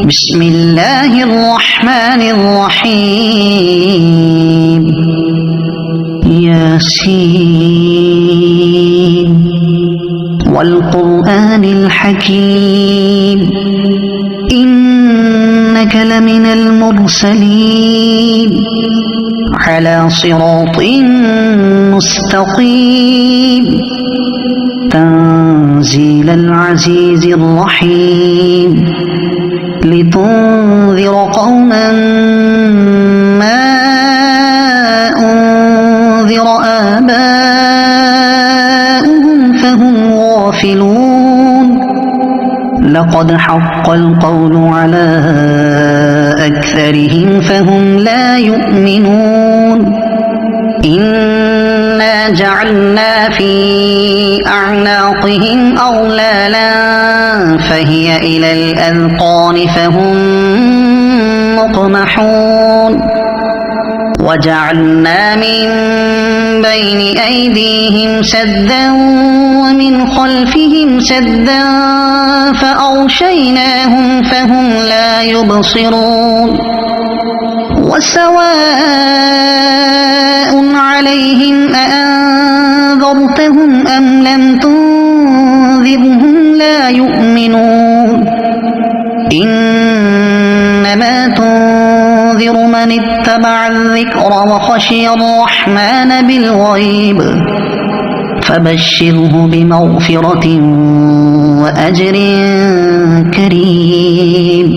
بسم الله الرحمن الرحيم ياسين والقرآن الحكيم إنك لمن المرسلين على صراط مستقيم تنزيل العزيز الرحيم لتنذر قوما ما أنذر آباؤهم فهم غافلون لقد حق القول على أكثرهم فهم لا يؤمنون إنا جعلنا في أعناقهم أغلالا فهي إلى الأذقان فهم مقمحون وجعلنا من بين أيديهم سدا ومن خلفهم سدا فأغشيناهم فهم لا يبصرون وسواء عليهم أأنذرتهم أم لم تنذرهم لا يؤمنون إنما تنذر من اتبع الذكر وخشي الرحمن بالغيب فبشره بمغفرة وأجر كريم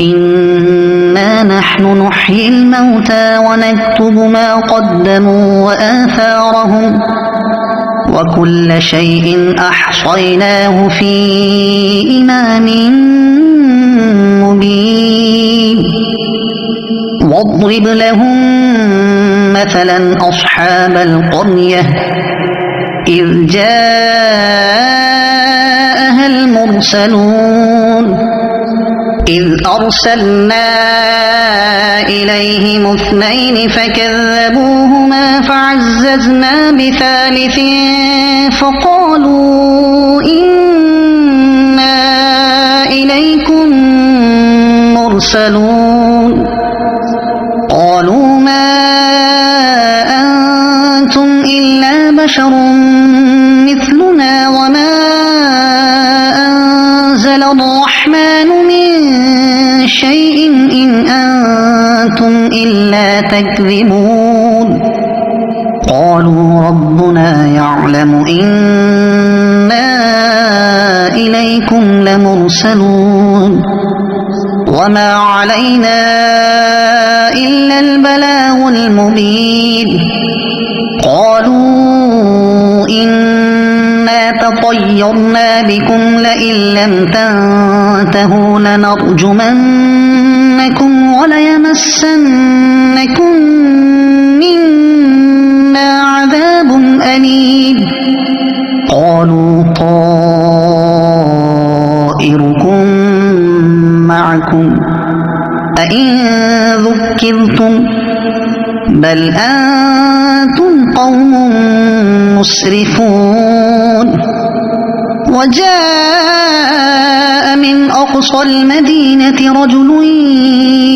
إنا نحن نحيي الموتى ونكتب ما قدموا وآثارهم وكل شيء أحصيناه في إمام مبين واضرب لهم مثلا أصحاب القرية إذ جاءها المرسلون إذ أرسلنا إليهم اثنين فكذبوهما فعززنا بثالث فقالوا إنا إليكم مرسلون قالوا ما أنتم إلا بشر مثلنا وما أنزل الرحمن من شيء إن أنتم إلا تكذبون قالوا ربنا يعلم إنا إليكم لمرسلون وما علينا إلا البلاغ المبين قالوا إنا تطيرنا بكم لئن لم تنتهوا لنرجمنكم وليمسنكم منا عذاب أليم قالوا طائركم معكم أئن ذكرتم بل أنتم قوم مسرفون وجاء من أقصى المدينة رجل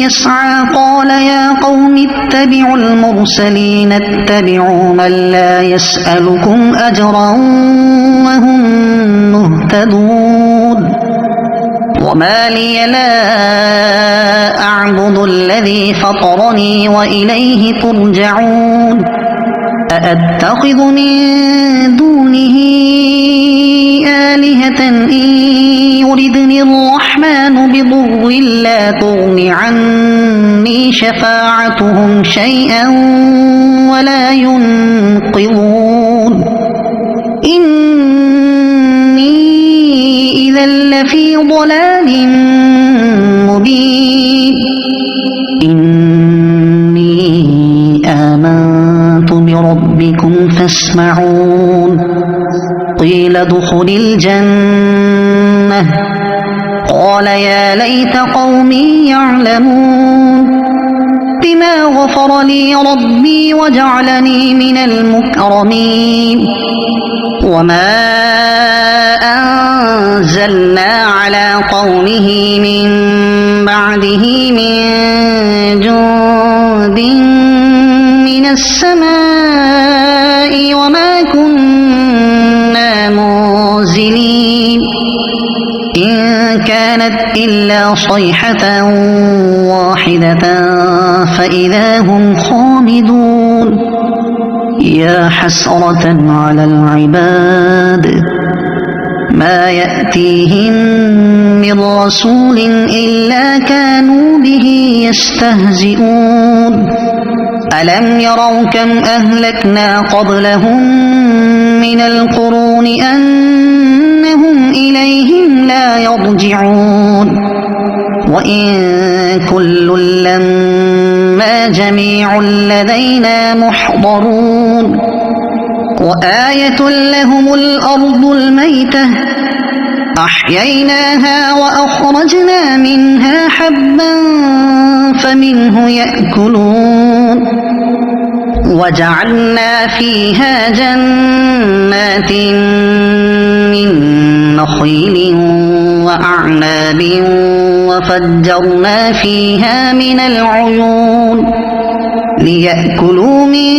يسعى قال يا قوم اتبعوا المرسلين اتبعوا من لا يسألكم أجرا وهم مهتدون وما لي لا أعبد الذي فطرني وإليه ترجعون أأتخذ من دونه آلهة إن يردني الرحمن بضر لا تغن عني شفاعتهم شيئا ولا ينقذون إني إذا لفي ضلال مبين إني آمنت بربكم فاسمعون قيل ادخل الجنة قال يا ليت قومي يعلمون بما غفر لي ربي وجعلني من المكرمين وما أنزلنا على قومه من بعده من جند من السماء وما كنا منزلين إن كانت إلا صيحة واحدة فإذا هم خامدون يا حسرة على العباد ما يأتيهم من رسول إلا كانوا به يستهزئون ألم يروا كم أهلكنا قبلهم من القرون أنهم إليهم لا يرجعون وإن كل لما جميع لدينا محضرون وآية لهم الأرض الميتة أحييناها وأخرجنا منها حبا فمنه يأكلون وجعلنا فيها جنات من نخيل وأعناب وفجرنا فيها من العيون ليأكلوا من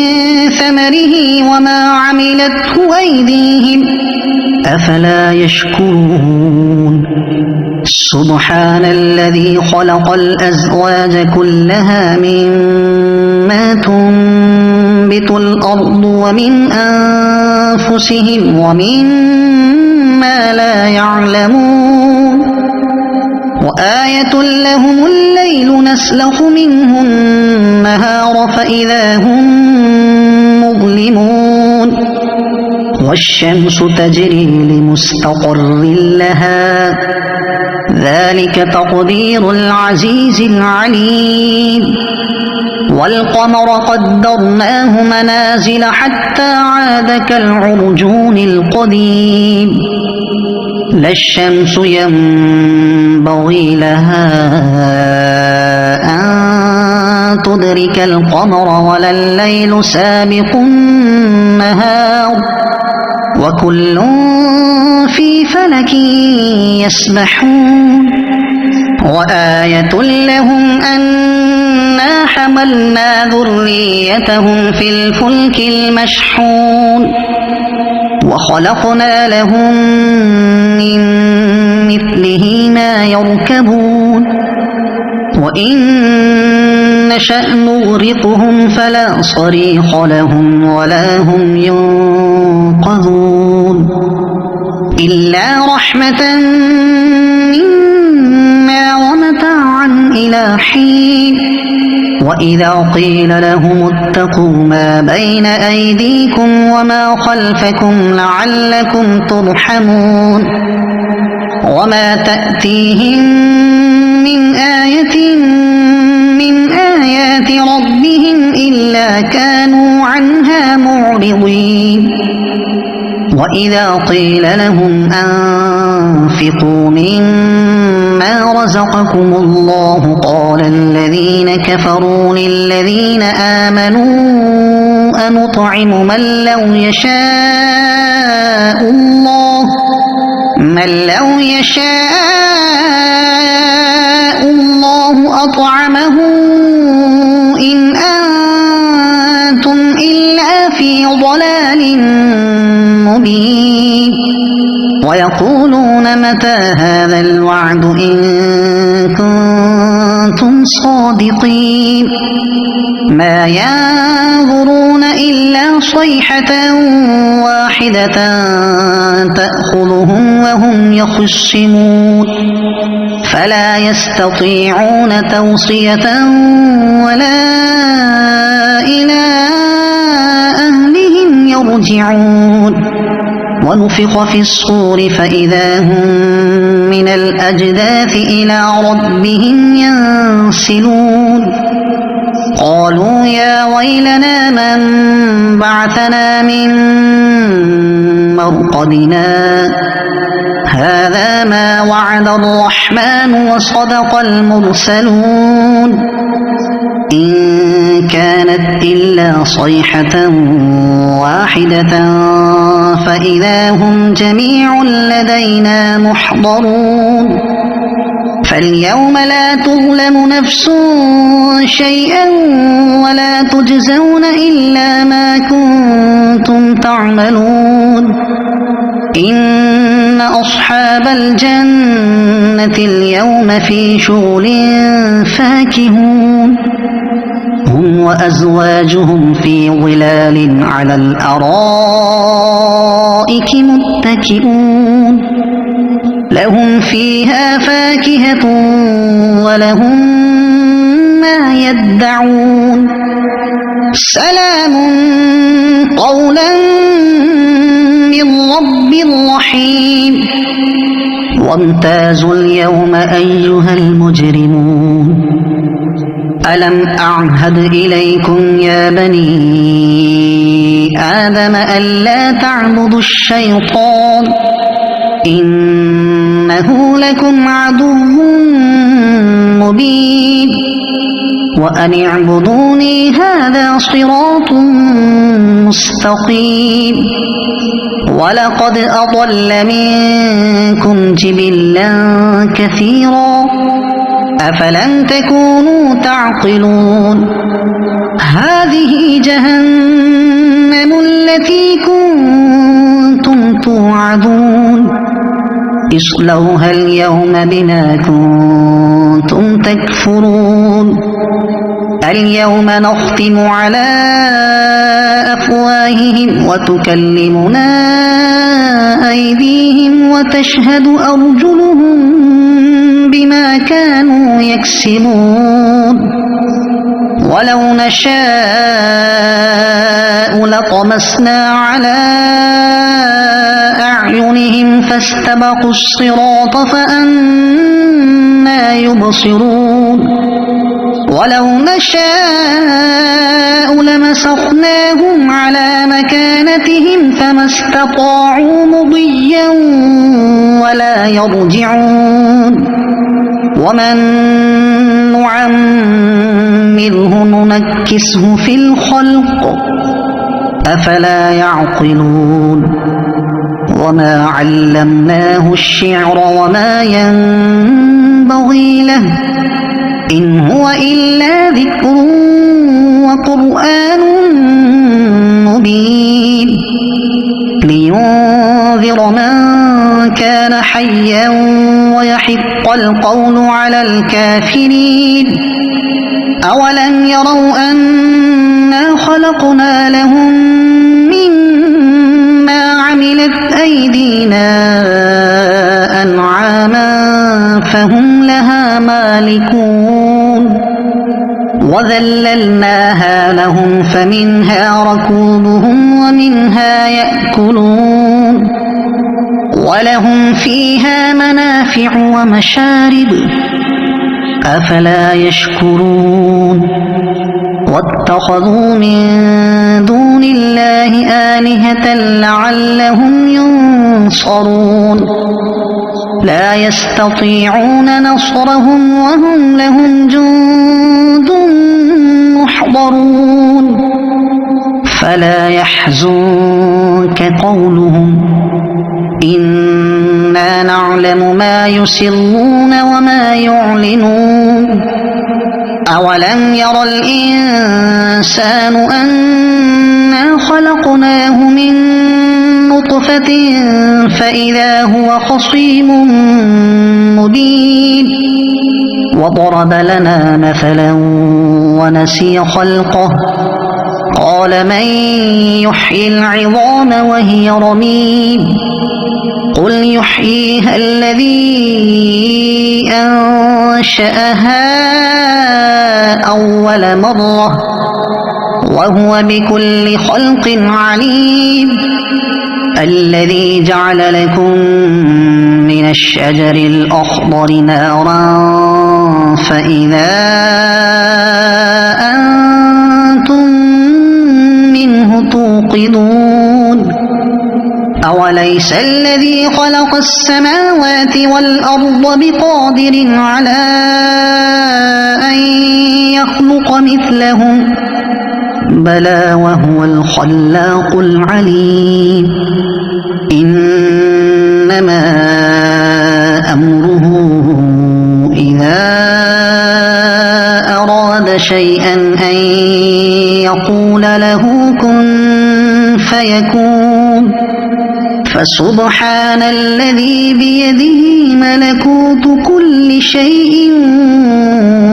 ثمره وما عملته أيديهم أفلا يشكرون سبحان الذي خلق الأزواج كلها مما تنبت الأرض ومن أنفسهم ومما لا يعلمون وآية لهم الليل نسلخ منه النهار فإذا هم مظلمون والشمس تجري لمستقر لها ذلك تقدير العزيز العليم والقمر قدرناه منازل حتى عاد كالعرجون القديم لا الشمس ينبغي لها أن تدرك القمر ولا الليل سابق النهار وكل في فلك يسبحون وآية لهم أنا حملنا ذريتهم في الفلك المشحون وخلقنا لهم من مثله ما يركبون وإن نشأ نغرقهم فلا صريخ لهم ولا هم ينقذون إلا رحمة منا ومتاعا إلى حين وإذا قيل لهم اتقوا ما بين أيديكم وما خلفكم لعلكم ترحمون وما تأتيهم من آية من آيات ربهم إلا كانوا عنها معرضين وإذا قيل لهم أنفقوا مما رزقكم الله قال الذين كفروا للذين آمنوا أنطعم من لو يشاء الله أطعمه إن أنتم إلا في ضلال مبين ويقولون متى هذا الوعد إن كنتم صادقين ما ينظرون إلا صيحة واحدة تأخذهم وهم يخصمون فلا يستطيعون توصية ولا إلى أهلهم يرجعون ونفخ في الصور فإذا هم من الأجداث إلى ربهم ينسلون قالوا يا ويلنا من بعثنا من مرقدنا هذا ما وعد الرحمن وصدق المرسلون إن كانت إلا صيحة واحدة فإذا هم جميع لدينا محضرون فاليوم لا تظلم نفس شيئا ولا تجزون إلا ما كنتم تعملون إن أصحاب الجنة اليوم في شغل فاكهون هم وأزواجهم في ظلال على الأرائك متكئون لهم فيها فاكهة ولهم ما يدعون سلام قولا من رب رحيم وامتازوا اليوم أيها المجرمون ألم أعهد إليكم يا بني آدم ألا تعبدوا الشيطان إنه لكم عدو مبين وأن اعبدوني هذا صراط مستقيم ولقد أضل منكم جبلا كثيرا أفلم تكونوا تعقلون هذه جهنم التي كنتم توعدون اصلوها اليوم بما كنتم تكفرون اليوم نختم على أفواههم وتكلمنا أيديهم وتشهد أرجلهم بما كانوا يكسبون ولو نشاء لطمسنا على أعينهم فاستبقوا الصراط فأنى يبصرون ولو نشاء لمسخناهم على مكانتهم فما استطاعوا مضيا ولا يرجعون ومن نعمره ننكسه في الخلق أفلا يعقلون وما علمناه الشعر وما ينبغي له إن هو إلا ذكر وقرآن مبين لينذر من كان حيا ويحق القول على الكافرين أولم يروا أنا خلقنا لهم مما عملت أيدينا أنعاما فهم لها مالكون وذللناها لهم فمنها ركوبهم ومنها يأكلون ولهم فيها منافع ومشارب أفلا يشكرون واتخذوا من دون الله آلهة لعلهم ينصرون لا يستطيعون نصرهم وهم لهم جند محضرون فلا يحزنك قولهم إنا نعلم ما يسرون وما يعلنون أولم ير الإنسان أنا خلقناه من نطفة فإذا هو خصيم مبين وضرب لنا مثلا ونسي خلقه قال من يحيي العظام وهي رميم قل يحييها الذي أنشأها أول مرة وهو بكل خلق عليم الذي جعل لكم من الشجر الأخضر نارا فإذا أنتم منه توقدون أوليس الذي خلق السماوات والأرض بقادر على أن يخلق خلق مثلهم بلى وهو الخلاق العليم إنما أمره إذا أراد شيئا أن يقول له كن فيكون فسبحان الذي بيده ملكوت كل شيء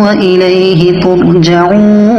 وإليه ترجعون